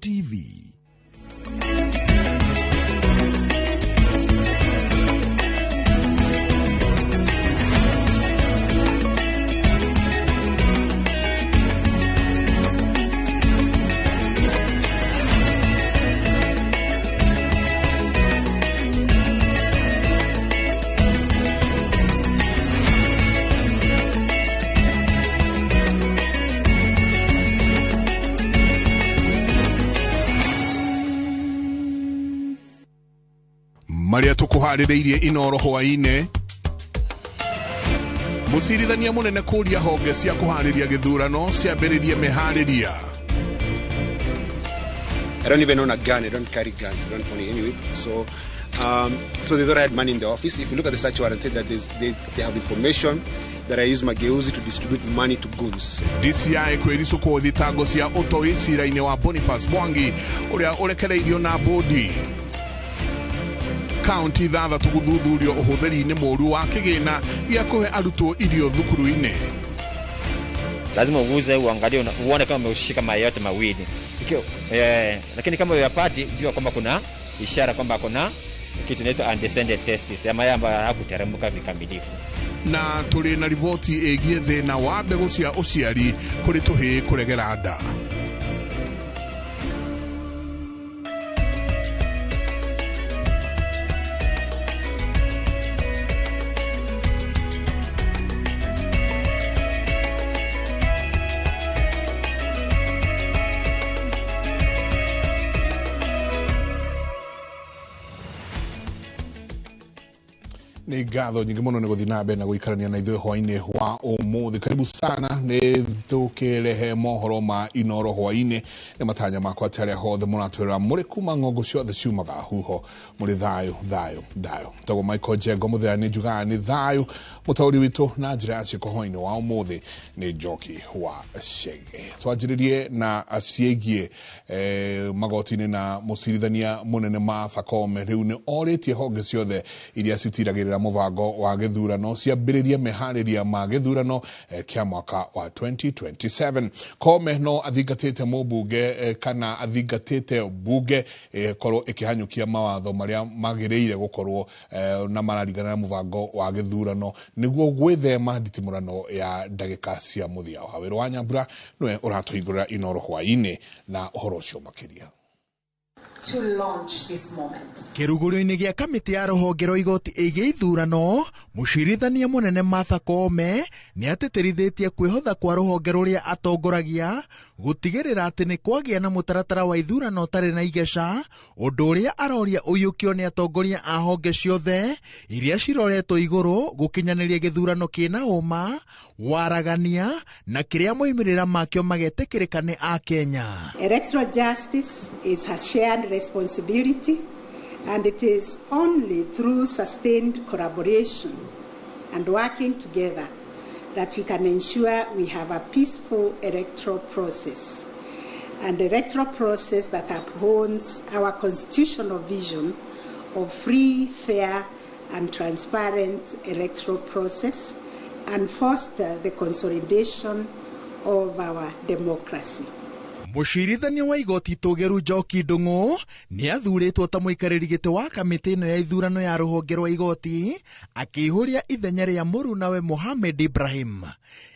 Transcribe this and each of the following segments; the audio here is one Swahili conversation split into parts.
TV. Maria tukuhaririirie inoro hwaine musirithania munene kuria honge cia kuhariria githurano ciambiririe mehariria. I don't even own a gun. I don't carry guns. I don't own it anyway. So they thought I had money in the office. If you look at the search warrant, that they have information that I use mageuzi to distribute money to goons. DCI kweriso ko thitango cia utoi cira-ini wa Boniface Mwangi uria urekereirio na bodi. County thatha tuguthuthurio uhuthiri-ini moru wa kigina gia kuhe arutwo irio thukuru-ini. Lazima uvuze uangalie uone kama umeshika mayai yote mawili. Lakini kama uyapati jua kwamba kuna ishara kwamba kuna kitu inaitwa undescended testis ya mayai ambayo hakuteremka vikamilifu. Na tuli na rivoti egie thina wa mbegu cia uciari kuri tuhi kuregera nda. Ni gatho nyingi muno ni guthina mbere na guikarania na ithuĩ hwainĩ wa ũmũthĩ. Karibu sana nĩ tukirehe mohoro ma inoro hwainĩ. Nĩ matanya makwa tarĩa hothe mũratwĩra mũrĩ kuma ng'ongo ciothe ciumaga huho mũrĩ thayũ. Tagwo Michael Jengo mũthenya nĩ njugaga nĩ thayũ. Mũtaũri witũ na njĩra ya ciĩko hwainĩ wa ũmũthĩ nĩ Njoki wa Chege. Twanjĩrĩrie na ciĩgiĩ magoti-inĩ na mũcirithania mũnene Martha Koome rĩu nĩ orĩtie honge ciothe iria citiragĩrĩra muvango wa githurano ciambiririe mehariria ma githurano kia mwaka wa 2027. Koome no athingatite mubunge kana athingatite bunge korwo ikihanyukia mawatho maria magiriire gukorwo na mararigana na muvango wa githurano niguo gwithema nditimurano ya ndagika cia muthia. Hawiru wa Nyambura nwe uratuhingurira inoro hwainĩ na uhoro ucio makiria. To launch this moment. Kirugurio-ini gia kamiti ya ruhonge rwa igoti igie ithurano, mucirithania munene Martha Koome ni ateterithitie kwihotha kwa ruhonge ruria atongoragia gutigirira ati ni kwagia na mutaratara wa ithurano tari na igeca, undu uria aroria uyukio ni atongoria a honge ciothe iria ciroretwo iguru gukinyaniria githurano kina uma, waragania na kiria moimirira makio magetikirika ni a Kenya. Electoral justice is a shared responsibility, and it is only through sustained collaboration and working together that we can ensure we have a peaceful electoral process, an electoral process that upholds our constitutional vision of free, fair, and transparent electoral process and foster the consolidation of our democracy. Mucirithania wa igoti Tugeru Njoki Ndung'u ni athuritwo ta muikariri giti wa kamiti ino ya ithurano ya ruhonge rwa igoti akihuria ithenya ria murunawe Mohamed Ibrahim.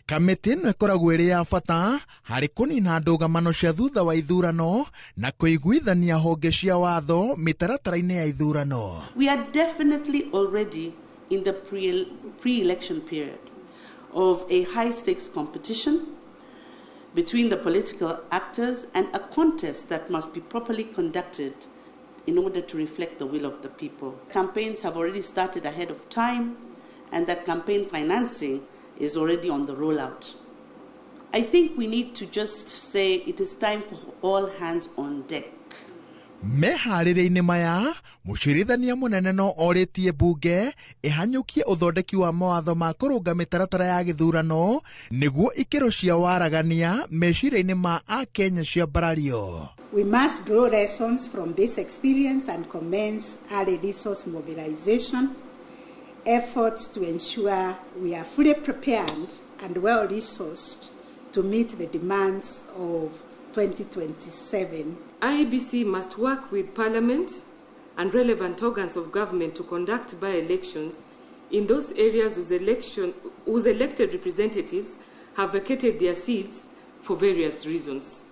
Kamiti ino ikoragwo iri ya bata hari kunina ndũgamano cia thutha wa ithurano na kuiguithania honge cia watho mitaratara-ini ya ithurano. We are definitely already in the pre-election period of a high-stakes competition between the political actors and a contest that must be properly conducted in order to reflect the will of the people. Campaigns have already started ahead of time, and that campaign financing is already on the rollout. I think we need to just say it is time for all hands on deck. Meharĩrĩinĩ maya mucirithania munene no oritie bunge ihanyukie uthondeki wa mawatho ma kurunga mitaratara ya githurano niguo ikero cia waragania meciria-inĩ ma a Kenya cia barario. We must draw lessons from this experience and commence early resource mobilization efforts to ensure we are fully prepared and well resourced to meet the demands of 2027 IEBC must work with Parliament and relevant organs of government to conduct by-elections in those areas whose elected representatives have vacated their seats for various reasons.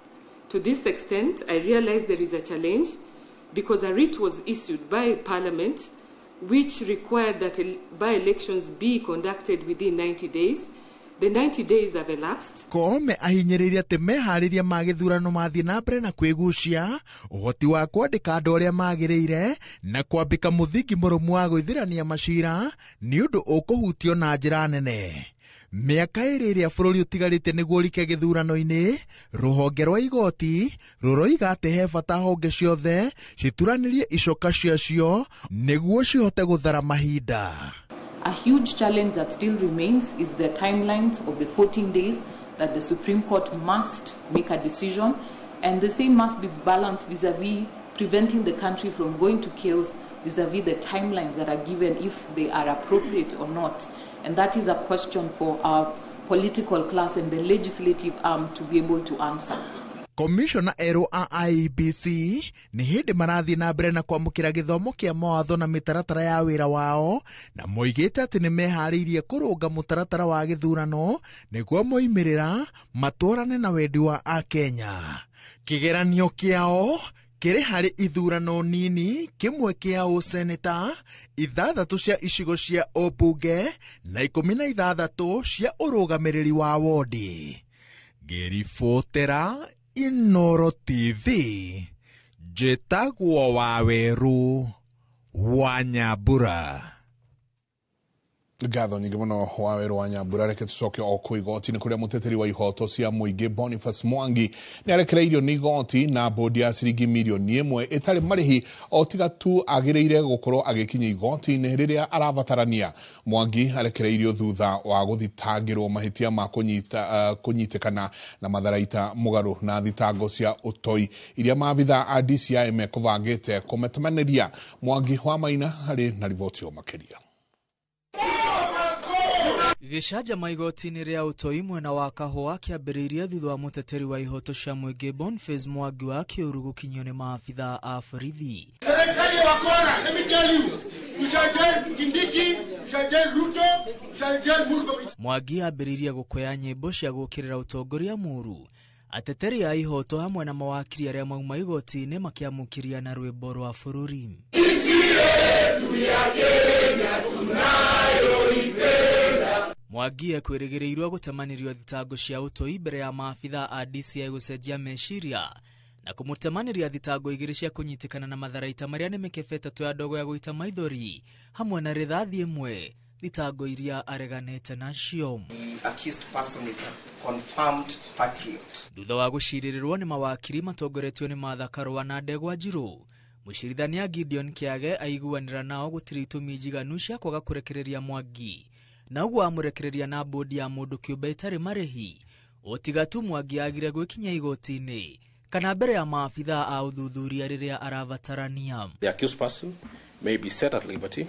To this extent, I realize there is a challenge because a writ was issued by Parliament which required that by-elections be conducted within 90 days. The 90 days have elapsed. Koome ahinyĩrĩria atĩ meharĩria ma gĩthurano mathiĩ na mbere na kwĩgucia ũhoti wa kwandĩka andũ arĩa magĩrĩire na kwambĩka mũthingi mũrũmu wa gũithĩrania macira nĩ ũndũ ũkũhutio na njĩra nene. Mĩaka ĩrĩ ĩrĩa bũrũri ũtigarĩte nĩguo rike gĩthurano-inĩ, rũhonge rwa igoti rũroiga atĩ he bata honge ciothe cituranĩrie icoka ciacio nĩguo cihote gũthara mahinda. A huge challenge that still remains is the timelines of the 14 days that the Supreme Court must make a decision, and the same must be balanced vis-a-vis preventing the country from going to chaos vis-a-vis the timelines that are given, if they are appropriate or not. And that is a question for our political class and the legislative arm to be able to answer. Commissioner Ero a IEBC nĩ hĩndĩ marathiĩ na mbere na kwamũkĩra gĩthomo kĩa mawatho na mĩtaratara ya wĩra wao, na moigĩte atĩ nĩ meharĩirie kũrũnga mũtaratara wa gĩthurano nĩguo moimĩrĩra matwarane na wendi wa Akenya. Kĩgeranio kĩao kĩrĩ harĩ ithurano nini, kĩmwe kĩa ũseneta, 6 cia icigo cia ũmbunge na 16 cia ũrũgamĩrĩri wa wodi. Ngĩribotera Inoro TV, Njĩtagwo Waweru wa Nyambura. Ngatho nyingĩ mũno Waweru wa Nyambura. Reke tũcoke o kwĩ igoti-inĩ kũrĩa mũteteri wa ihoto cia mũingĩ Boniface Mwangi nĩ arekereirio nĩ igoti na bodi ya ciringi mirioni 1 ĩtarĩ marĩhi o tiga tu agĩrĩire gũkorwo agĩkinya igoti-inĩ rĩrĩa arabatarania. Mwangi arekereirio thutha wa gũthitangĩrwo mahĩtia ma kũnyitĩkana na matharaita mũgarũ na thitango cia ũtoi iria maabitha a DCI mekũbangĩte kũmetamanĩria. Mwangi wa Maina harĩ na riboti o makĩria. Gĩcanja maigoti-inĩ rĩa ũtoi mwena wa Kahũa kĩambĩrĩirie thutha wa mũteteri wa ihoto cia mũingĩ Boniface Mwangi wa Kĩũru gũkinyio nĩ maabitha a borithi. Serikali ya wakora, let me tell you, we shall jail Kindiki, we shall jail Ruto, we shall jail Murkomen. Mwangi ambĩrĩirie gũkũya nyĩmbo cia gũkĩrĩra ũtongoria mũru. Ateteri a ihoto hamwe na mawakiri arĩa mauma igoti-inĩ makĩamũkĩria na rwĩmbo rwa bũrũri. Nchi yetu ya Kenya tunayoipenda. Mwangi ekwĩrĩgĩrĩirwo gũtemanĩrio thitango cia ũtoi mbere ya maabitha a DCI gũcenjia meciria na kũmũtemanĩria thitango igĩrĩ cia kũnyitĩkana na matharaita marĩa nĩ mĩkebe 3 ya ndogo ya gũita maithori hamwe na rithathi ĩmwe, thitango iria areganĩte nacio. The accused person is a confirmed patriot. Thutha wa gũcirĩrĩrwo nĩ mawakiri matongoretio nĩ Martha Karũa na Ndegwa Njirũ, mũcirithania Gideon Kĩage aiguanĩra nao gũtirĩ itũmi njiganu cia kwaga kũrekereria Mwangi, na ũguo amũrekereria na bodi ya mũndũ kĩũmbe ĩtarĩ marĩhi o tiga tu Mwangi agire gwĩkinya igoti-inĩ kana mbere ya maabitha a ũthuthuria rĩrĩa arabatarania. The accused person may be set at liberty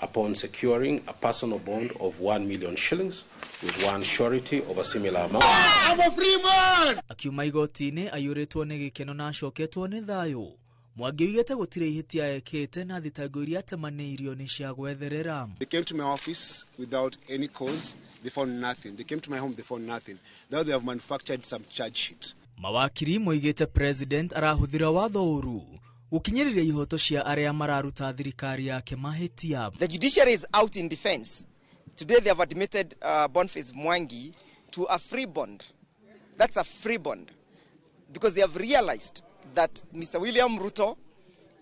upon securing a personal bond of 1 million shillings with one surety of a similar amount. I'm a free man! Akiuma igoti-inĩ aiyũrĩtwo nĩ gĩkeno na acoketwo nĩ thayũ. Mwangi oigĩte gũtirĩ ihĩtia ekĩte na thitango iria atemanĩirio nĩ cia gwetherera. They came to my office without any cause. They found nothing. They came to my home, they found nothing. Now they have manufactured some charge sheet. Mawakiri moigĩte president arahũthĩra watho ũru gũkinyĩrĩria ihoto cia arĩa mararuta thirikari yake mahĩtia. The judiciary is out in defense. Today they have admitted Boniface Mwangi to a free bond. That's a free bond because they have realized that Mr. William Ruto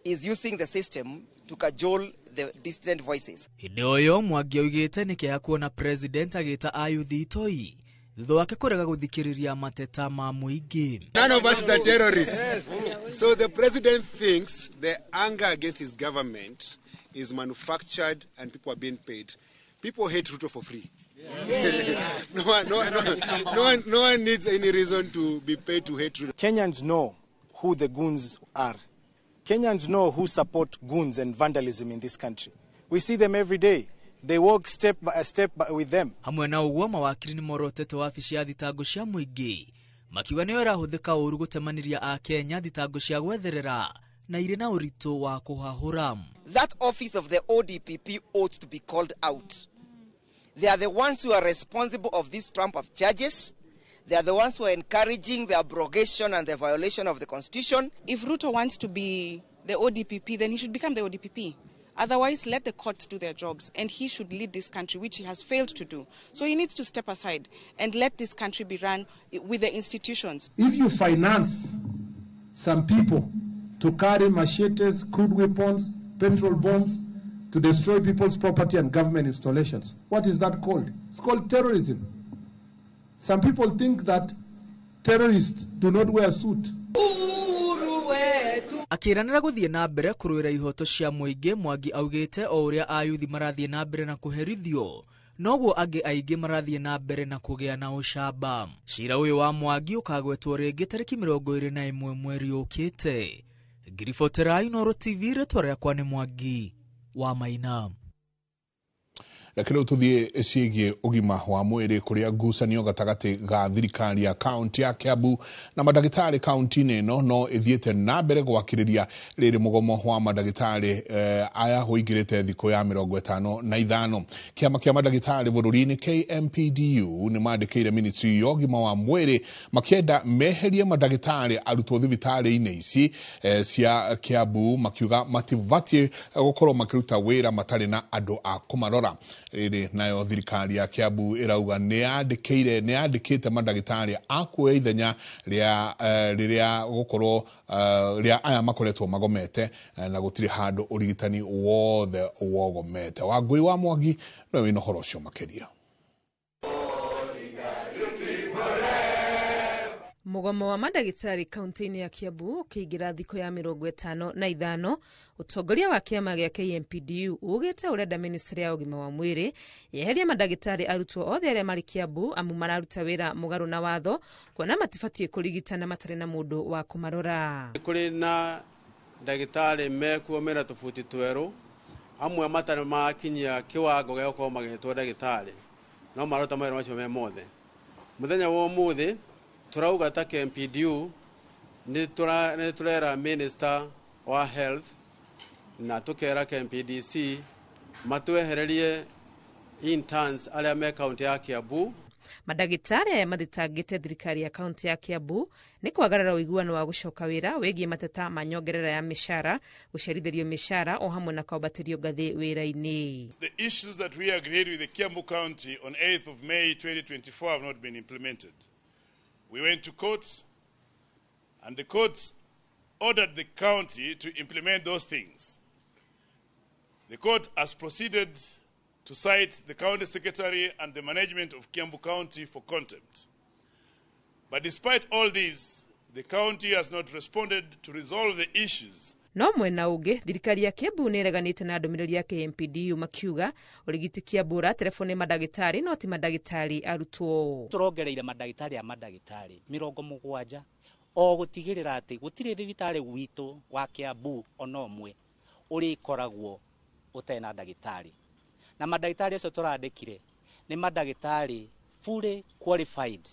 is using the system to cajole the dissident voices. Hĩndĩ ũyũ Mwangi oigĩte nĩ kĩeha kuona president agĩta ayuthi itoi thutha wake kũrega gũthikĩrĩria mateta ma mũingĩ. None of us are terrorists. So the president thinks the anger against his government is manufactured and people are being paid. People hate Ruto for free. No one needs any reason to be paid to hate Ruto. Kenyans know who the goons are. Kenyans know who support goons and vandalism in this country. We see them every day. They walk step by step with them. Hamwe na ũguo mawakiri nĩ morotete wabici ya thitango cia mũingĩ makiuga nĩyo ĩrahũthĩka ũru gũtemaniria a Kenya thitango cia gwetherera na irĩ na ũritũ wa kũhahũra. That office of the ODPP ought to be called out. They are the ones who are responsible of this trump of charges. They are the ones who are encouraging the abrogation and the violation of the constitution. If Ruto wants to be the ODPP, then he should become the ODPP. Otherwise, let the courts do their jobs, and he should lead this country, which he has failed to do. So he needs to step aside and let this country be run with the institutions. If you finance some people to carry machetes, crude weapons, petrol bombs, to destroy people's property and government installations, what is that called? It's called terrorism. Some people think that terrorists do not wear a suit. Akiranira guthie na mbere kuruira ihoto cia muingi, Mwangi augite o uria ayuthi marathie na mbere na kuherithio noguo angi aingi marathie na mbere na kugea na ucamba. Cira uyu wa Mwangi ukagwetwo ringi tariki 21 mweri ukite. Ngiribotera Inooro TV, rĩtwa rĩakwa nĩ Mwangi wa Maina. Lakini tuthie ciĩgiĩ ũgima wa mwĩrĩ kũrĩa ngucanio gatagatĩ ga thirikari ya kaunti ya Kiambu na madagĩtarĩ kaunti-inĩ ĩno no ĩthiĩte na mbere gwakĩrĩria rĩrĩ mũgomo wa madagĩtarĩ aya ũingĩrĩte thikũ ya 55. Kĩama kĩa madagĩtarĩ bũrũri-inĩ KMPDU nĩ mandĩkĩire ministry ya ũgima wa mwĩrĩ makĩenda meherie madagĩtarĩ arutwo thibitarĩ-inĩ ici cia Kiambu, makiuga matibatiĩ gũkorwo makĩruta wĩra matarĩ na andũ a kũmarora. Nayo thirikari ya Kiambu irauga nĩyandĩkĩte madagĩtarĩ a kuoya ithenya rĩrĩa gũkorwo rĩa aya makoretwo magomete na gũtirĩ handũ ũrigitani wothe wogomete. Wangui wa Mwangi no wĩna ũhoro ũcio makĩria. Mugomo wa madagĩtarĩ kaunti-inĩ ya Kiambu ũkĩingĩra thikũ ya 55, ũtongoria wa kĩama gĩa KMPDU ugĩte ũrenda ministry ya ũgima wa mwĩrĩ yeherie madagĩtarĩ arutwo othe arĩa marĩ Kiambu amu mararuta wĩra mũgarũ na watho, kuona matibatiĩ kũrigitana matarĩ na mũndũ wa kũmarora. Kũrĩ na ndagĩtarĩ mekuo mena tũbuti twerũ, amwe matarĩ makinyia kĩwango gĩa gũkorwo magĩtwo ndagĩtarĩ, no maruta mawĩra macio me mothe. Mũthenya wa ũmũthĩ turauga ta KMPDU ni turera minister wa health na tukera KMPDC matwehererie interns arĩa me kaunti ya Kiambu. Madagĩtarĩ aya mathitangĩte thirikari ya kaunti ya Kiambu nĩ kwagarara ũiguano wa gũcoka wĩra wĩgiĩ mateta ma nyongerera ya mĩcara, gũcerithĩrio mĩcara o hamwe na kwambatĩrio ngathĩ wĩra-inĩ. The issues that we agreed with the Kiambu County on 8th of May 2024 have not been implemented. We went to courts, and the courts ordered the county to implement those things. The court has proceeded to cite the county secretary and the management of Kiambu County for contempt. But despite all this, the county has not responded to resolve the issues. No mwena ũngĩ thirikari ya Kiambu nĩ ĩreganĩte na ndũmĩrĩri ya KMPDU makiuga ũrigiti Kiambu telefoni madagĩtarĩ no ti madagĩtarĩ arutwo. Tũrongereire madagĩtarĩ a madagĩtarĩ 70 o gũtigĩrĩra atĩ gũtirĩ thibitarĩ witũ wa Kiambu ona ũmwe ũrĩkoragwo ũtarĩ na ndagĩtarĩ. Na madagĩtarĩ acio tũrandĩkire nĩ madagĩtarĩ fully qualified,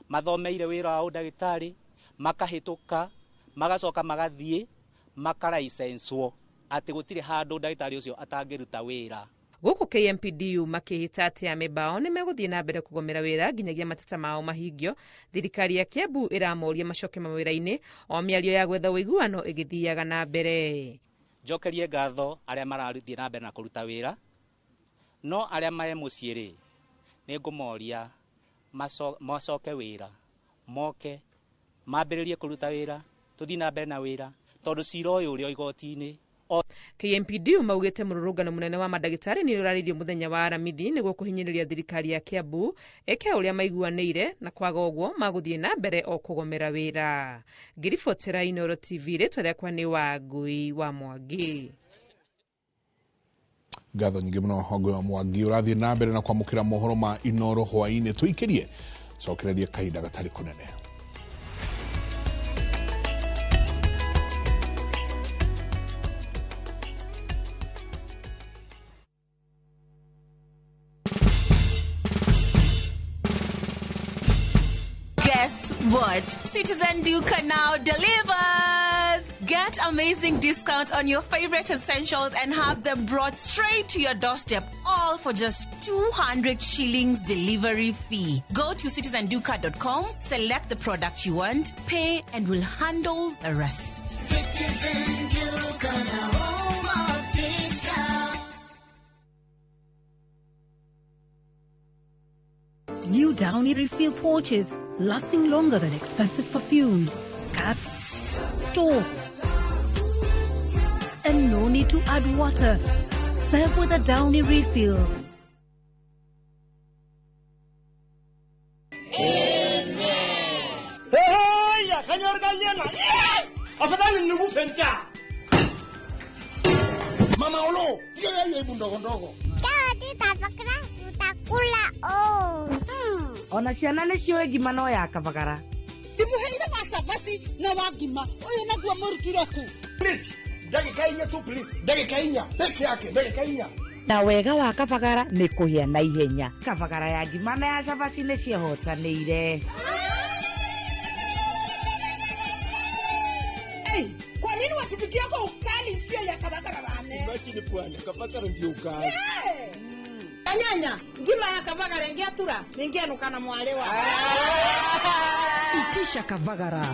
mathomeire wĩra wa ũndagĩtarĩ, makahĩtũka, magacoka magathiĩ makaraicensuo atĩ gũtirĩ handũ ndagĩtarĩ ũcio atangĩruta wĩra. Gũkũ KMPDU makĩhĩta atĩ amemba ao nĩ megũthiĩ na mbere kũgomera wĩra nginyagia mateta mao mahingio. Thirikari ya Kiambu ĩramoria macoke mawĩra-inĩ o mĩario ya gwetha ũiguano ĩgĩthiaga na mbere. Njokerie ngatho arĩa mararuthiĩ na mbere na kũruta wĩra, no arĩa maĩ mũciĩ rĩ nĩ ngũmoria macoke wĩra, moke mambĩrĩrie kũruta wĩra, tũthiĩ na mbere na wĩra tondũ cira ũyũ ũrĩ igoti-inĩ. KMPDU maugĩte mũrũrũngano mũnene wa madagĩtarĩ nĩ ũrarĩrio mũthenya wa Aramithi nĩguo kũhinyĩrĩria thirikari ya Kiambu eke ũrĩa maiguanĩire na kwaga ũguo magũthiĩ na mbere o kũgomera wĩra. Ngiribotera Inooro TV, rĩtwa rĩakwa nĩ Wangui wa Mwangi. Ngatho nyingĩ mũno Wangui wa Mwangi ũrathiĩ na mbere na kwamũkĩra mohoro ma Inooro hwaĩ-inĩ. Tũikĩrie cokererie kahinda gatarĩ kũnene. Guess what? Citizen Duka now delivers. Get amazing discount on your favorite essentials and have them brought straight to your doorstep, all for just 200 shillings delivery fee. Go to citizenduka.com, select the product you want, pay, and we'll handle the rest. Citizen Duka, the home of discount. New Downy refill pouches, lasting longer than expensive perfumes. Cap, store, and no need to add water. Serve with a Downy refill. Hey, kanyor ganyana. Yes! Afadhali nimufenja. Mama Olo, yeye bundogo ndogo. Tutakula oh. Ona ciana nĩ ciũĩ ngima no ya kabagara. Ndimuheire macabasi na wangima uyu naguo mũrutire ku. Please, ndagĩka inya tu please. Ndagĩka inya peke yake, ndagĩka inya. Na wega wa kabagara nĩ kũhĩa na ihenya. Kabagara ya ngima na ya cabaci nĩ cihotanĩire. Hey, kwa nini watupikia kwa ukali sio ya kabagara bane? Imagine bwana, kabagara ndio ukali. Kanyanya, ngima ya kabagara ingiatura, ningianuka na mwale wa. Itisha kabagara.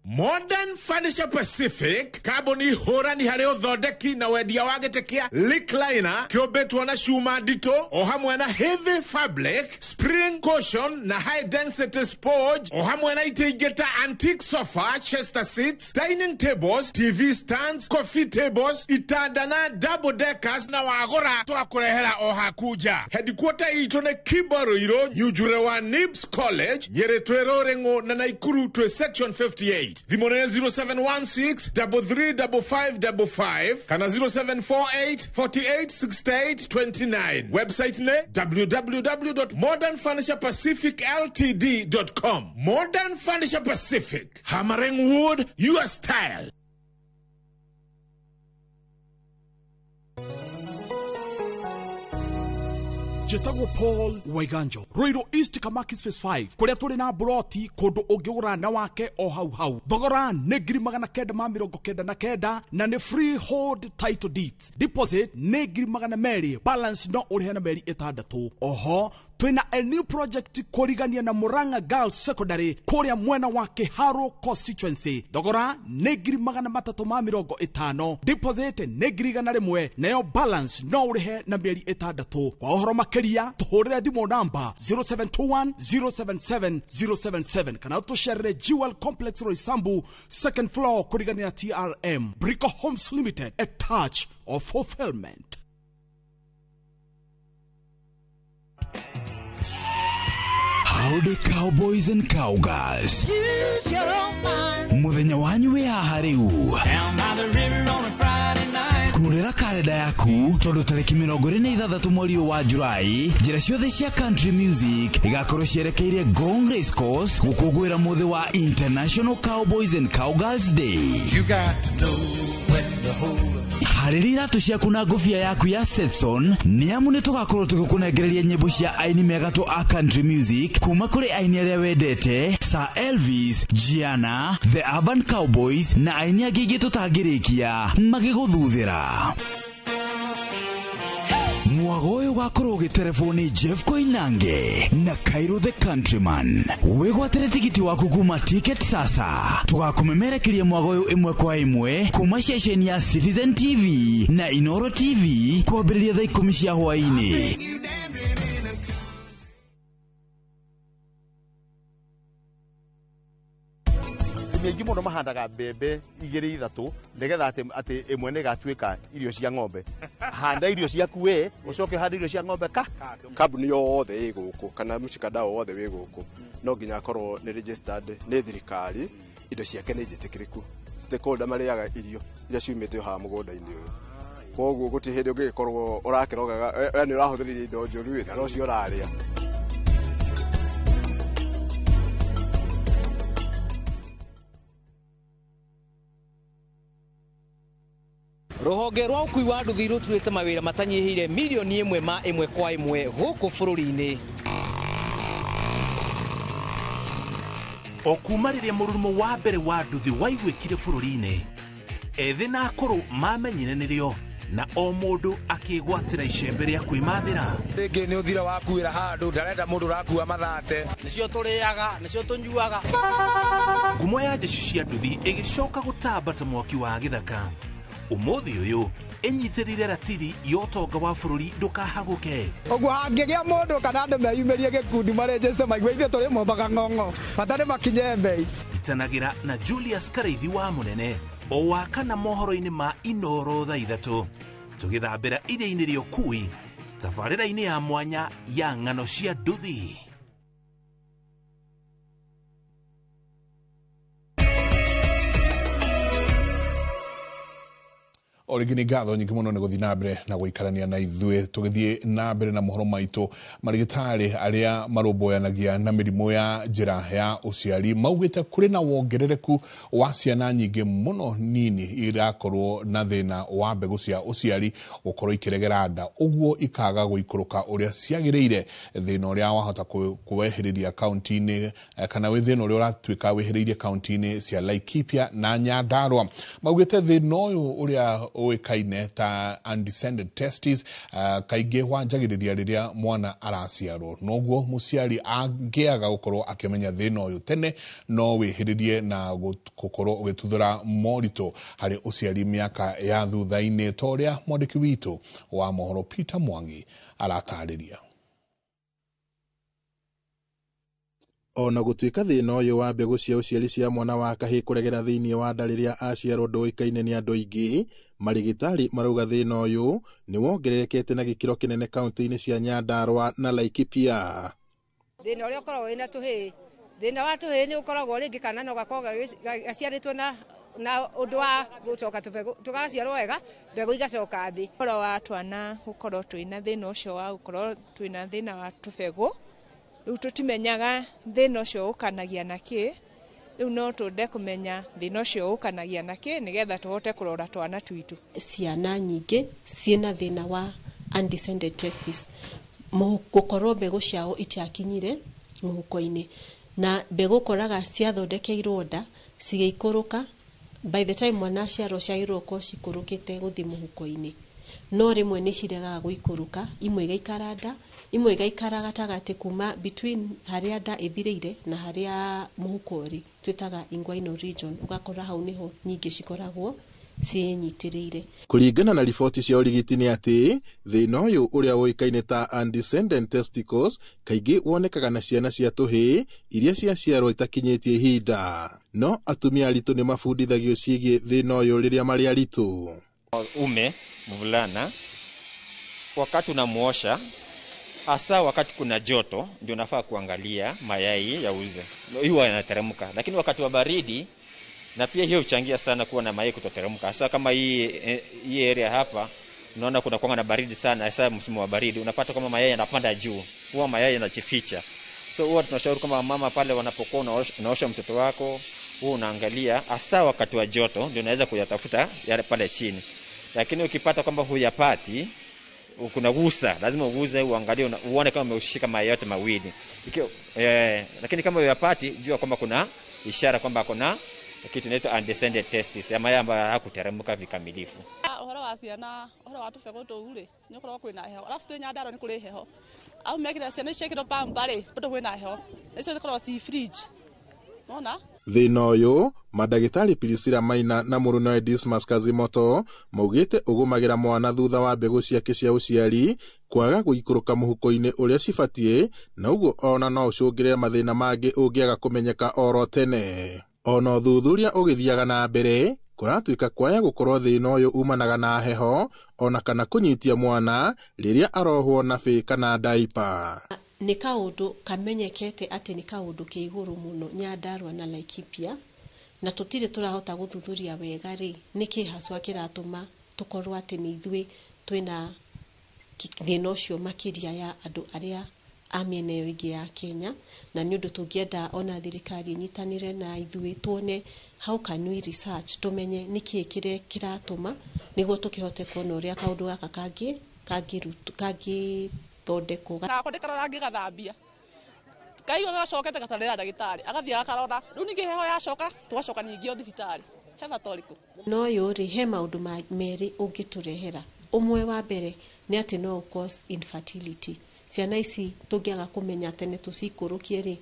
Modern Furniture Pacific, Carboni Hora ni hareo dhodeki na wedia wagetekia Lick Liner, kiobetwa na shuma dito, ohamwe na heavy fabric, spring cushion na high density spoj, ohamwe na itegeta antique sofa, chester seats, dining tables, TV stands, coffee tables, itadana double deckers na wagora toa kurehera ohakuja. Headquarter itone Kibaroiro, Nyujurewa Nibs College, Nyeretwero Rengo na Naikuru to section 58. Vimone 0716 335555 kana 0748 4868 29. Website ne www.modernfurniturepacificltd.com. Modern Furniture Pacific, hammering wood, your style. Jetago Paul Waiganjo Roiro East Kamakis Phase 5 kuria turi na broti kondo ungiura na wake o hau thogora ne ngiri magana kenda ma mirongo kenda na kenda na ne free hold title deed deposit ne ngiri magana meri balance no uri hena meri itandatu oho twina a new project kurigania na Muranga Girls Secondary kuria mwena wake Haro constituency thogora ne ngiri magana matatu ma mirongo itano deposit ne ngiri gana rimwe nayo balance no uri he na meri itandatu kwa ohoro Keria tuhorera dimo namba 0721077077 kana tushere Jewel Complex Roysambu second floor kurigania TRM Brico Homes Limited, a touch of fulfillment. Howdy cowboys and cowgirls. Muthenya wanyu we haha riu. Down by the river on a Friday night. Kurera kalenda yaku tondu tariki 26 mweri wa Julai njira ciothe cia country music igakorwo cierekeire Gong Race Course gukungwira muthi wa International Cowboys and Cowgirls Day. You got to know when to hold. Harira tuciaku na ngufia yaku ya Setson ni amu ni tugakorwo tugikunengereria nyimbo cia aini megatu a country music kuma kuri aini aria wendete Sir Elvis, Gianna, The Urban Cowboys na aini angĩ tutangirikia magiguthuthira. Mwago uyu gakorwo gitelefoni Jeff Koinange na Cairo the Countryman. Wegwatire tikiti waku kuma ticket sasa. Tugakumemerekeria mwago uyu imwe kwa imwe kuma station ya Citizen TV na Inoro TV kwambĩrĩria thaa 10 cia hwaĩ-inĩ. Miengi muno mahandaga mbembe igiri ithatu nigetha ati imwe ni gatuika irio cia ng'ombe. Handa irio ciaku we ucoke handa irio cia ng'ombe ka kambuni yothe iguku kana muchikadao wothe wiguku no nginya akorwo ni registered ni thirikari indo ciake ni njitikiriku stakeholder mariaga irio iria ciumite ha mugunda-ini uyu koguo guti hindi ungikorwo urakirogaga yani urahuthiriria indo njuru na no cio uraria. Ruhonge rwa ukui wa nduthi ruturite mawira matanyihire milioni 1 kwa 1 guku bururi-ini. o kuma rĩrĩa mũrurumo wa mbere wa nduthi waiguĩkire bũrũri-inĩ, ethĩ na akũrũ mamenyire nĩrĩo, na o mũndũ akĩgwatĩra icembe rĩa kwĩmathĩra. Rĩngĩ nĩ ũthira wakuĩra handũ, ndarenda mũndũ ũrakua mathate. Nĩcio tũrĩaga, nĩcio tũnyuaga. Ngumo ya njeci cia nduthi ĩgĩcoka gũtamba ta mwaki wa gĩthaka. Ũmũthĩ ũyũ ĩnyitĩrĩire ratiri ya ũtonga wa bũrũri ndũkahagũke. Ũguo hangĩgĩa mũndũ kana andũ meyumĩrie gĩkundi marĩnjĩcite maigua ithuĩ tũrĩ mombaga ng'ong'o, bata makinye mbei. Itanagĩra na Julius Kareithi wa Mũnene, o wakana mohoro-inĩ ma Inooro thaa 3, tũgĩthambĩra iria-inĩ rĩa ũkui, tabarĩra-inĩ ya mwanya ya ng'ano cia nduthi. Origi nĩ ngatho nyingĩ mũno nĩ gũthiĩ na mbere na gũikarania na ithuĩ tũgĩthiĩ na mbere na mohoro maitũ. Marigĩtarĩ arĩa marũmbũyanagia na mĩrimũ ya njĩra ya ũciari maugĩte kũrĩ na wongerereku wa ciana nyingĩ mũno nini irakorwo na thĩna wa mbegũ cia ũciari gũkorwo ikĩregera nda, ũguo ikaga gũikũrũka ũrĩa ciagĩrĩire. Thĩna ũrĩa wahota kũwehereria kaunti-inĩ kana thĩna ũrĩa ũratuĩka wehereirie kaunti-inĩ cia Laikipia na Nyandarua. Maugĩte thĩna ũyũ ũrĩa oĩkaine ta undescended testes kaingĩ wanjagĩrĩria rĩrĩa mwana araciarwo, noguo mũciari angĩaga gũkorwo akĩmenya thĩna ũyũ tene no wĩhĩrĩrie na gũkorwo ũgĩtuthũra moritũ harĩ ũciari mĩaka ya thutha-inĩ, ta ũrĩa mwandĩki witũ wa mohoro Peter Mwangi aratarĩria. Ona gũtuĩka thĩna ũyũ wa mbegũ cia ũciari cia mwana wa kahĩĩ kũregera thĩinĩ wa nda rĩrĩa aciarwo ndũĩkaine nĩ andũ aingĩ, marigĩtarĩ marauga thĩna ũyũ nĩ wongererekete na gĩkĩro kĩnene kaunti-inĩ cia Nyandarua na Laikipia. Thĩna ũrĩa ũkoragwo wĩna tũhĩĩ, thĩna wa tũhĩĩ nĩ ũkoragwo rĩngĩ kana no gakorwo gaciarĩtwo na ũndũ wa gũcoka tũbegũ tũgaciarwo wega, mbegũ igacoka thĩ. Ũhoro wa twana gũkorwo twĩna thĩna ũcio wa gũkorwo twĩna thĩna wa tũbegũ, rĩu tũtimenyaga thĩna ũcio ũkanagia na kĩ, rĩu no twende kũmenya thĩna ũcio ũkanagia na kĩ nĩgetha tũhote kũrora twana twitũ. Ciana nyingĩ ciĩna thĩna wa undescended testes, gũkorwo mbegũ ciao itakinyire mũhuko-inĩ, na mbegũ koraga ciathondekeirwo nda cigĩikũrũka, by the time mwana aciarwo ciagĩrĩirwo gũkorwo cikũrũkĩte gũthiĩ mũhuko-inĩ, no rĩmwe nĩ ciregaga gũikũrũka, imwe igaikara nda, imwe igaikara gatagatĩ kuma between harĩa nda ĩthirĩire na harĩa mũhuko ũrĩ, twĩtaga inguinal region, ũgakora hau nĩho nyingĩ cikoragwo ciĩnyitĩrĩire. Kũringana na riboti cia ũrigiti nĩ atĩ thĩna ũyũ ũrĩa ũĩkaine ta undescended testicles kaingĩ wonekaga na ciana cia tũhĩĩ iria ciaciarwo itakinyĩtie ihinda, no atumia aritũ nĩ mabundithagio ciĩgiĩ thĩna ũyũ rĩrĩa marĩ aritũ. Mvulana wakati unamuosha, hasa wakati kuna joto, ndio nafaa kuangalia mayai yauze, hiyo yanateremka, lakini wakati wa baridi, na pia hiyo huchangia sana kuwa na mayai kutoteremka, hasa kama hii area hapa unaona kuna kuanga na baridi sana, hasa msimu wa baridi unapata kama mayai yanapanda juu, huwa mayai yanajificha. So huwa tunashauri kama mama pale wanapokuwa unaosha mtoto wako, huwa unaangalia hasa wakati wa joto ndio unaweza kuyatafuta yale pale chini. Lakini ukipata kwamba huyapati, ukunagusa, lazima uguze uangalie uone kama umeushika mayai yote mawili. Lakini kama huyapati, jua kwamba kuna ishara kwamba kuna kitu inaitwa undescended testes, ya mayai ambayo hakuteremka vikamilifu. Uhoro wa ciana, uhoro wa tũbegũ tũu rĩ, nĩ ũkoragwo kwĩna heho. Alafu twĩ Nyandarua nĩ kũrĩ heho. Au mekĩra ciana ciĩkĩrwo pampa rĩ, bado kwĩna heho. Icio cikoragwo ci fridge. Unaona? Thĩna ũyũ, mandagĩtarĩ Pilisira Maina na mũrũnawe Dismas Kazimoto maugĩte ũgũmagĩra mwana thutha wa mbegũ ciake cia ũciari kwaga gũikũrũka mũhuko-inĩ ũrĩa cibatiĩ, na ũguo ona no ũcũngĩrĩre mathĩna mangĩ ũngĩaga kũmenyeka oro tene. Ona ũthuthuria ũgĩthiaga na mbere, kũratuĩka kwaya gũkorwo thĩna ũyũ umanaga na heho ona kana kũnyitia mwana rĩrĩa arohwo nabe kana daipa. Nĩ kaũndũ kamenyekete atĩ nĩ kaũndũ kĩ igũrũ mũno Nyandarua na Laikipia, na tũtirĩ tũrahota gũthuthuria wega rĩ, nĩkĩ haswa kĩratũma tũkorwo atĩ nĩ ithuĩ twĩna thĩna ũcio makĩria ya andũ arĩa a mĩena ĩyo ĩngĩ ya Kenya, na nĩ ũndũ tũngĩenda ona thirikari ĩnyitanĩre na ithuĩ tuone how can we research, tũmenye nĩkĩ kĩratũma, nĩguo tũkĩhote kuona ũrĩa kaũndũ gaka kangĩthondekwo. Na kũndĩkara rangi gathambia. Kaigua gacokete gatarĩra ndagĩtarĩ agathiĩ akarora rĩu ningĩ heho yacoka tũgacoka ningĩ o thibitarĩ heba toriku no yori he maũndũ merĩ ũngĩtũrehera ũmwe wa mbere nĩ atĩ no cause infertility ciana ici tũngĩaga kũmenya tene tũcikũrũkie rĩ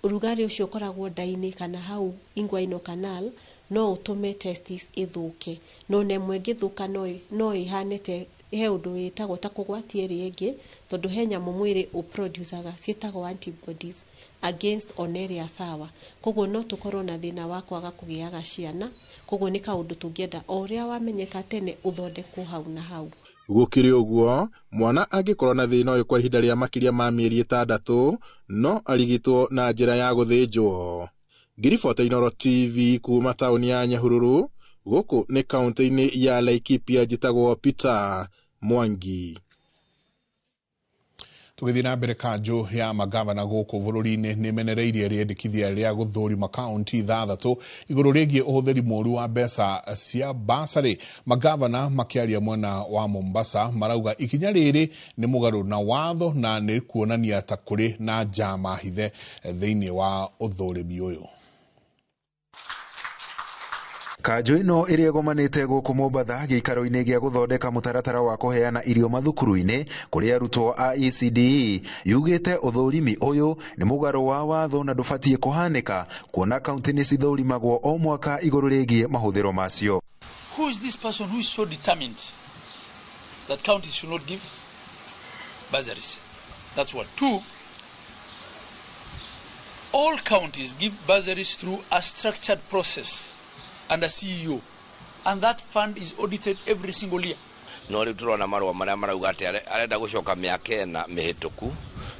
ũrugarĩ ũcio ũkoragwo nda-inĩ kana hau inguinal canal no ũtũme testis ĩthũke no nemwe ĩngĩthũka no ĩhanĩte he ũndũ wĩtagwo ta kũgwatia rĩngĩ tondũ he nyamũ mwĩrĩ ũproducaga ciĩtagwo antibodies against oneria sawa koguo no tũkorwo na thĩna wa kwaga kũgĩaga ciana koguo nĩ kaũndũ tũngĩenda o ũrĩa wamenyeka tene ũthondekwo hau na hau gũkĩrĩ ũguo mwana angĩkorwo na thĩna ũyũ kwa ihinda rĩa makĩria ma mĩeri 6 no arigitwo na njĩra ya gũthĩnjwo. Ngiribota Inooro TV kuma taũni ya Nyahururu gũkũ nĩ kaunti-inĩ ya Laikipia njĩtagwo Peter Mwangi. Tũgĩthiĩ na mbere kanjũ ya magavana gũkũ bũrũri-inĩ nĩ menereirie rĩendekithia rĩa gũthũrima kaunti 6 igũrũ rĩgiĩ ũhũthĩri mũũru wa mbeca cia basarĩ. Magavana makĩaria mwena wa Mombasa marauga ikinya rĩrĩ nĩ mũgarũ na watho na nĩ kuonania ta kũrĩ na njama hithe thĩinĩ wa ũthũrimi ũyũ. Kanjũ ĩno ĩrĩa ĩgomanĩte gũkũ Mombasa gĩikaro-inĩ gĩa gũthondeka mũtaratara wa kũheana irio mathukuru-inĩ kũrĩ arutwo a ECDE yugĩte ũthũrimi ũyũ nĩ mũgarũ wa watho na ndũbatiĩ kũhanĩka kuona kaunti nĩ cithũrimagwo o mwaka igũrũ rĩgiĩ mahũthĩro macio. Who is this person who is so determined that counties should not give bursaries? That's one. 2, all counties give bursaries through a structured process and a CEO, and that fund is audited every single year. No rĩu tũrona marũa marĩa marauga atĩ arenda gũcoka mĩaka 4 mĩhĩtũku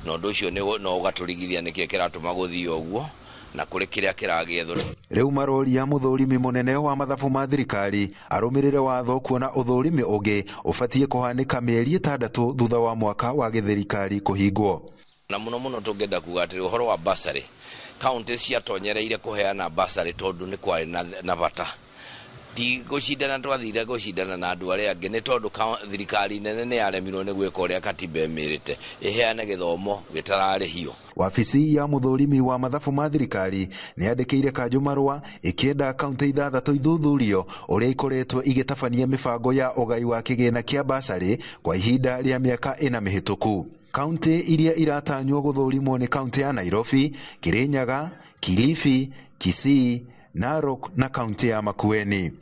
na ũndũ ũcio no ũgatũrigithia nĩkĩĩ kĩratũma gũthiĩ ũguo na kũrĩ kĩrĩa kĩragĩethwo. Rĩu maroria mũthũrimi mũnene wa mathabu ma thirikari arũmĩrĩre watho kuona ũthũrimi ũngĩ ũbatiĩ kũhanĩka mĩeri 6 thutha wa mwaka wa gĩthirikari kũhingwo. Na mũno tũngĩenda kuga atĩ ũhoro wa basarĩ counties ciatonyereire kũheana basarĩ tondũ nĩ kwarĩ na bata ti gũcindana twathire gũcindana na andũ arĩa angĩ nĩ tondũ thirikari nene nĩ yaremirwo nĩ gwĩka ũrĩa katiba ĩmĩrĩte ĩheane gĩthomo gĩtararĩhio. Wabici ya mũthũrimi wa mathabu ma thirikari nĩ yandĩkĩire kanjũ marũa ĩkĩenda kaunti 6 ithuthurio ũrĩa ikoretwo igĩtabania mĩbango ya ũgai wa kĩgĩna kĩa basarĩ kwa ihinda rĩa mĩaka 4 mĩhĩtũku. Kaunti iria iratanywo gũthũrimwo nĩ kaunti ya Nairobi, Kirinyaga, Kilifi, Kisii, Narok na kaunti ya Makueni.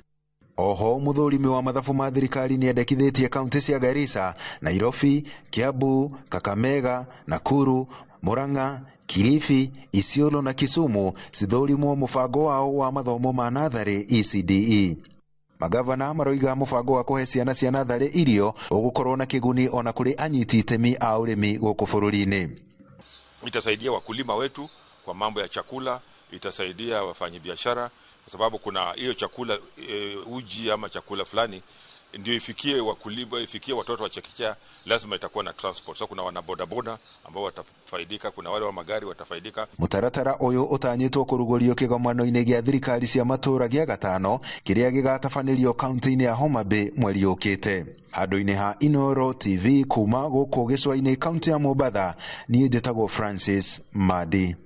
Oho mũthũrimi wa mathabu ma thirikari nĩ endekithĩtie kaunti cia Garissa, Nairobi, Kiambu, Kakamega, Nakuru, Murang'a, Kilifi, Isiolo na Kisumu cithũrimwo mũbango wao wa mathomo ma natharĩ ECDE. Magavana maroiga mũbango wa kũhe ciana cia natharĩ irio ũgũkorwo na kĩguni ona kũrĩ anyiti itemi a ũrĩmi gũkũ bũrũri-inĩ. Itasaidia wakulima wetu kwa mambo ya chakula, itasaidia wafanyabiashara kwa sababu kuna hiyo chakula uji ama chakula fulani ndio ifikie wakulima, ifikie watoto wa chekechea, lazima itakuwa na transport. So kuna wana bodaboda ambao watafaidika, kuna wale wa magari watafaidika. Mũtaratara ũyũ ũtanyĩtwo kũrugũrio kĩgomano-inĩ gĩa thirikari cia matũũra gĩa 5 kĩrĩa gĩgatabanĩrio kaunti-inĩ ya Homa Bay mweri ũkĩte. Handũ-inĩ ha Inooro TV kuma gũkũ gĩcũa-inĩ kaunti ya Mombasa, niĩ njĩtagwo Francis Madi.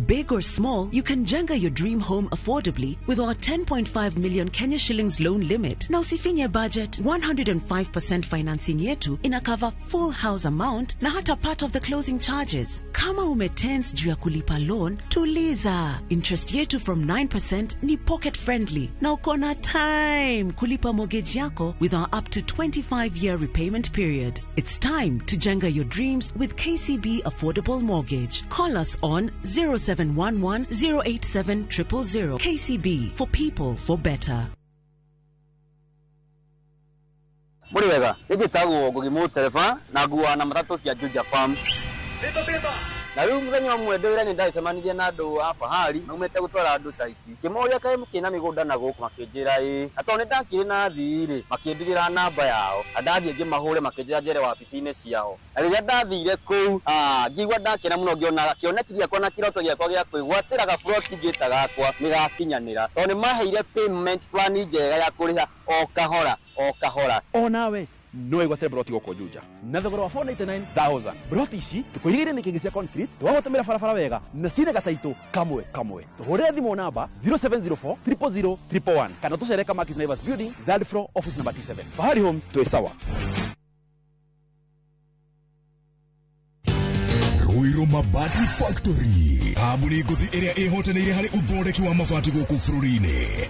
Big or small, you can jenga your dream home affordably with our 10.5 million Kenya shillings loan limit. Na usifinye budget, 105% financing yetu inakava full house amount na hata part of the closing charges. Kama umetense juu ya kulipa loan, tuliza. Interest yetu from 9% ni pocket friendly. Na ukona time kulipa mortgage yako with our up to 25-year repayment period. It's time to jenga your dreams with KCB Affordable Mortgage. Call us on 0711-087-000. KCB, for people, for better. Muri wega, nĩnjĩtagwo Ngũgĩ Mũtereba na nguana matatũ cia Juja Farm. na rĩu mũthenya ũmwe ndĩwĩra nĩ ndacemanirie na andũ a Fahari maumĩte gũtwara andũ saiti kĩmoria kaĩ mũkĩna mĩgũnda na gũkũ makĩnjĩra na tondũ nĩ ndakĩrĩ na thirĩ makĩndigĩra namba yao ndathiĩ ngĩmahũre makĩnjĩra njere wabici-inĩ ciao na rĩrĩa ndathire kũu ngĩigua ndakena mũno ngĩona kĩoneki gĩakwa na kĩroto gĩakwa gĩa kwĩgwatĩra gaburoti ngĩta gakwa nĩgakinyanĩra tondũ nĩ maheire payment plan njega ya kũrĩha o kahora o nawe no igwate broti goko Juja na thogora wa 499,000 broti ici tukoigire nĩ kĩngĩ cia concrete twagotemera barabara wega na cine gataitũ kamwe tuhũrĩre thimũ namba 0704 000 111 kana tũcere Kamakis Naivas Building third floor office number T7 Fahari Homes twĩ sawa Ruiru Mabati Factory kambuni ngũthi ĩrĩa ĩhotanĩire harĩ ũthondeki wa mabati gũkũ bũrũri-inĩ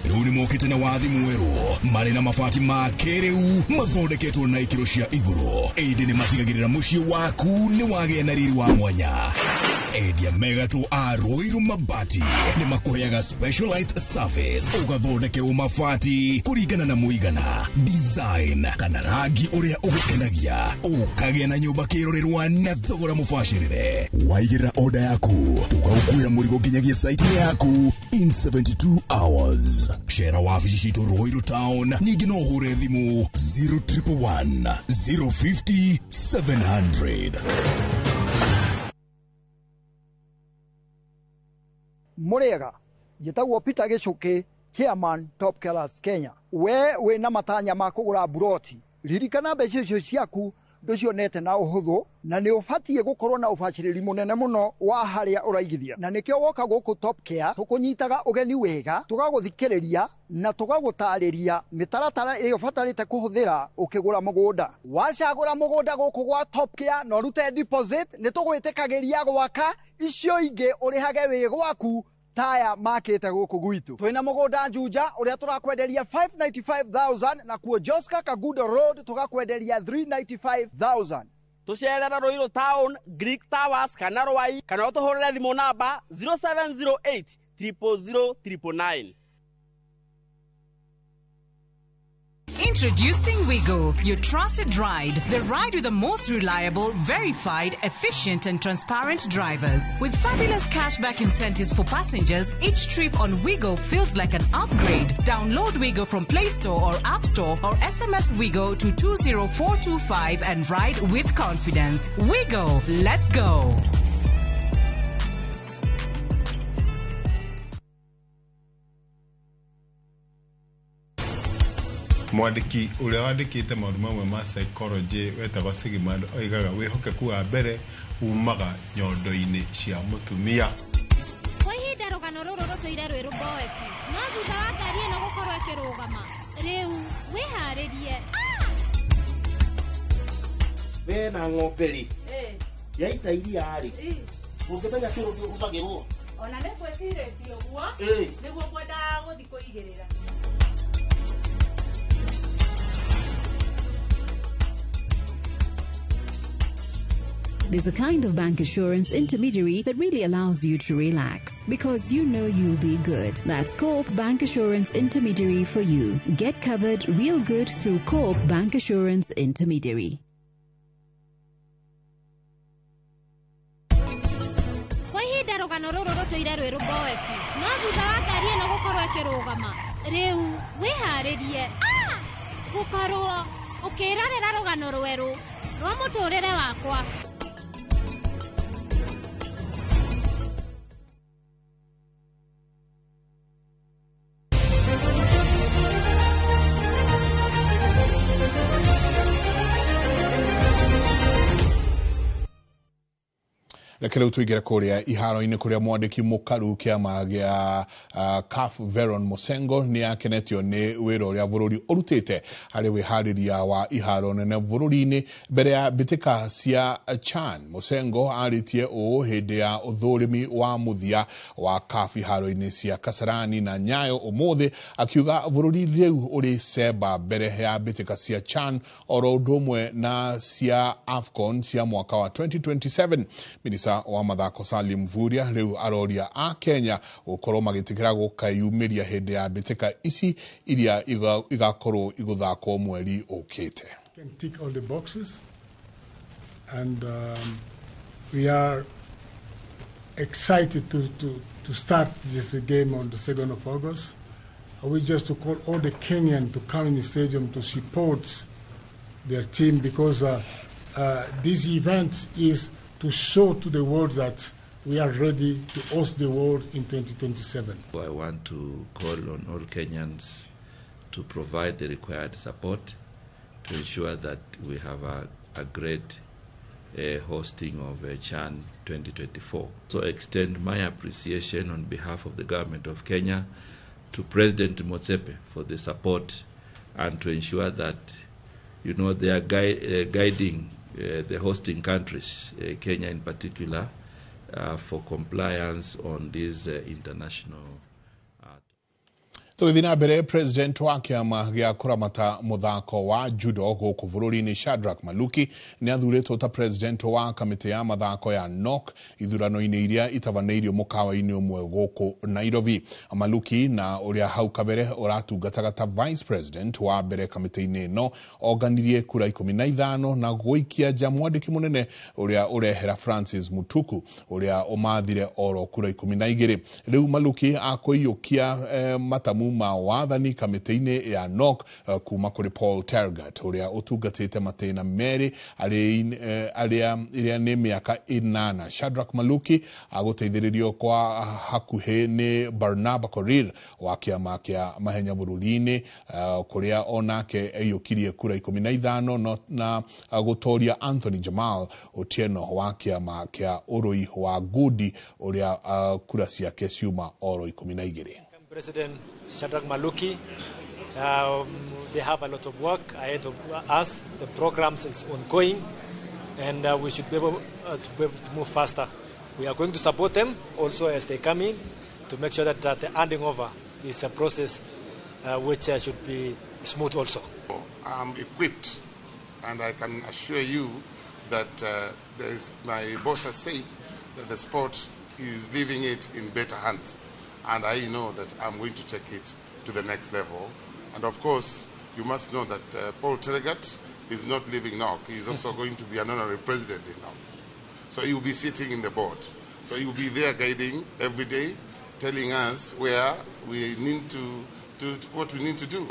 rĩu nĩ mokĩte na wathi mwerũ marĩ na mabati ma kĩrĩu mathondeketwo na ikĩro cia igũrũ ĩndĩ nĩ matigagĩrĩra mũciĩ waku nĩ wagĩa na riri wa mwanya endia megatũ a Ruiru Mabati nĩ makũheaga specialized service ũgathondekerwo mabati kũringana na mũigana design kana rangi ũrĩa ũgũkenagia ũkagĩa na nyũmba kĩrorerwa na thogora mũbacĩrĩre waigĩra oda yaku ũgaukuĩra mũrigo nginyagia site yaku in 72 hours Shera wabici citũ Ruiru Town ningĩ no ũhũre thimũ 0111 050 700 Muriega njĩtagwo Peter Gichuki chairman Top Killers Kenya we wĩna matanya ma kũgũra buroti ririkana mbeca icio ciaku ndũcionete na ũhũthũ na nĩ ũbatiĩ gũkorwo na ũbacĩrĩri mũnene mũno wa harĩa ũraigithia na nĩkĩo woka gũkũ Top Care tũkũnyitaga ũgeni wega tũgagũthikĩrĩria na tũgagũtarĩria mĩtaratara ĩrĩa ũbatarĩte kũhũthĩra ũkĩgũra mũgũnda wacagũra mũgũnda gũkũ gwa Top Care na ũrute deposit nĩ tũgwĩtĩkagĩria gwaka icio ingĩ ũrĩhage wĩ gwaku taya makĩte gũkũ gwitũ twĩna mũgũnda Juja ũrĩa tũrakwenderia 595,000 na kuo Joska Kagudo Road tũgakwenderia 395,000 tucerera Ruiru Town Greek Towers kana Rwai kana ũtũhũrĩre thimũ namba 0708 000 999. Introducing Wigo, your trusted ride. The ride with the most reliable, verified, efficient and transparent drivers. With fabulous cashback incentives for passengers, each trip on Wigo feels like an upgrade. Download Wigo from Play Store or App Store or SMS Wigo to 20425 and ride with confidence. Wigo, let's go. Mwandiki uria wandikite maundu mamwe ma psychology wetagwo Sigmund oigaga wihokeku wa mbere umaga nyondo-ini cia mutumia kwa ihinda rũgano rũrũ rũtũire rwĩ rũmboeku no thutha wa ngari ĩno gũkorwo ĩkĩrũgama rĩu wĩharĩrie wena ng'ombe-rĩ yaita iria-rĩ ũngĩmenya kĩrũ kĩhũthagĩrwo ona nĩ gwĩcirĩtie ũguo nĩguo ngwendaga gũthiĩ kũigĩrĩra. There's a kind of bank assurance intermediary that really allows you to relax because you know you'll be good. That's Coop Bank Assurance Intermediary for you. Get covered real good through Coop Bank Assurance Intermediary. Kwa ihinda rũgano rũrũ rũtũire rwĩ rũmboeku no thutha wa ngari ĩno gũkorwo ĩkĩrũgama rĩu wĩharĩrie gũkorwo ũkĩrorera rũgano rwerũ rwa mũtũrĩre wakwa. Rekera tuigere kuria iharo-ini kuria mwandiki mukaru kiama gia CAF Veron Mosengo ni akenetio ni wira uria bururi urutite hari wihariria wa iharo nene bururi-ini mbere ya bitika cia CHAN. Mosengo aritie o hindi ya uthurimi wa muthia wa CAF iharo-ini cia Kasarani na Nyayo umuthi akiuga bururi riu uri seba mbere ya bitika cia CHAN oro ndomwe na cia AFCON cia mwaka wa 2027. Minisa wa mathako Salim Vuria riu aroria a Kenya gukorwo magitikira gukayumiria hindi ya bitika ici iria igakorwo iguthako mweri ukite. Can tick all the boxes and we are excited to start this game on the 2nd of August. I wish just to call all the Kenyans to come in the stadium to support their team, because this event is to show to the world that we are ready to host the world in 2027. I want to call on all Kenyans to provide the required support to ensure that we have a great hosting of CHAN 2024. So I extend my appreciation on behalf of the government of Kenya to President Motsepe for the support and to ensure that, you know, they are guiding the hosting countries, Kenya in particular, for compliance on this international. Tũgĩthina mbere, President wa kĩama gĩa kũramata mũthako wa judo gũkũ bũrũri-inĩ Shadrack Maluki nĩ athurĩtwo ta President wa kamĩtĩ ya mathako ya NOC ithurano-inĩ iria itabanĩirio mũkawa-inĩ ũmwe gũkũ Nairobi. Maluki na ũrĩa hau kabere ũratungataga ta Vice President wa mbere kamĩtĩ-inĩ ĩno onganirie kura 15 na gũikia nja mwandĩki mũnene ũrĩa ũrehera Francis Mutuku ũrĩa ũmathire oro kura 12. Rĩu Maluki akũiyũkia matamu ma wathani kamĩtĩ-inĩ ya NOC kuma kũrĩ Paul Tergat ũrĩa ũtungatĩte matĩna merĩ arĩa nĩ mĩaka 8. Shadrack Maluki agũteithĩrĩrio kwa hakuhĩ nĩ Barnaba Korir wa kĩama kĩa mahenya bũrũri-inĩ kũrĩa onake aiyũkirie kura 15 na gũtoria Anthony Jamal Otieno wa kĩama kĩa ũrũi wa Gudi ũrĩa kura ciake ciuma oro 12. President Shadrack Maluki, they have a lot of work ahead of us. The programs is ongoing, and we should be able to move faster. We are going to support them also as they come in to make sure that the handing over is a process which should be smooth also. I'm equipped, and I can assure you that my boss has said that the sport is leaving it in better hands. And I know that I'm going to take it to the next level. And of course, you must know that Paul Tergat is not leaving NOC. He's also going to be an honorary president in NOC. So he will be sitting in the board. So he will be there guiding every day, telling us where we need to what we need to do.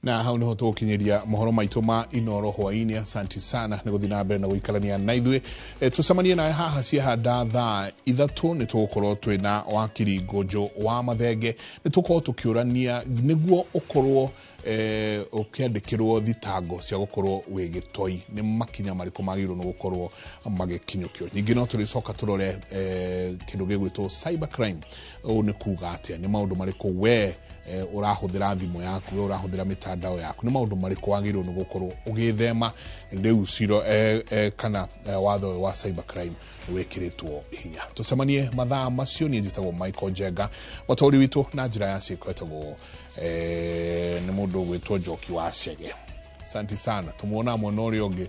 Na hau niho tũkinyiria mohoro maitũ ma inoro hwainĩ. Asanti sana nĩ gũthiĩ na mbere na gũikarania na ithuĩ. Tũcemanie nawe haha ciahanda thaa 3 nĩ tũgũkorwo twĩna wakiri Ngũnjũ wa Mathenge. Nĩ tũkorwo tũkĩũrania nĩguo ũkorwo ũkĩandĩkĩrwo thitango cia gũkorwo wĩ gĩtoi nĩ makinya marĩkũ magĩrĩirwo nĩ gũkorwo magĩkinyũkio. Ningĩ no tũrĩcoka tũrore kĩndũ gĩgwĩtwo cyber crime. Ũũ nĩ kuuga atĩa, nĩ maũndũ marĩkũ we ũrahũthĩra thimũ yaku, we ũrahũthĩra mitandao yaku, nĩ maũndũ marĩkũ wagĩrĩirwo nĩ gũkorwo ũgĩthema rĩu ciro kana watho wa cyber crime wĩkĩrĩtwo hinya. Tũcemanie mathaa macio. Niĩ njĩtagwo Michael Njenga, mũtũũri witũ na njĩra ya ciĩko etagwo nĩ mũndũ ũgwĩtwo Njoki wa Cege. Asante sana, tũmuona mwena ũrĩa ũngĩ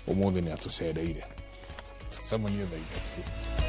ũmũthĩ nĩ atũcereire. Tũcemanie thaa 3.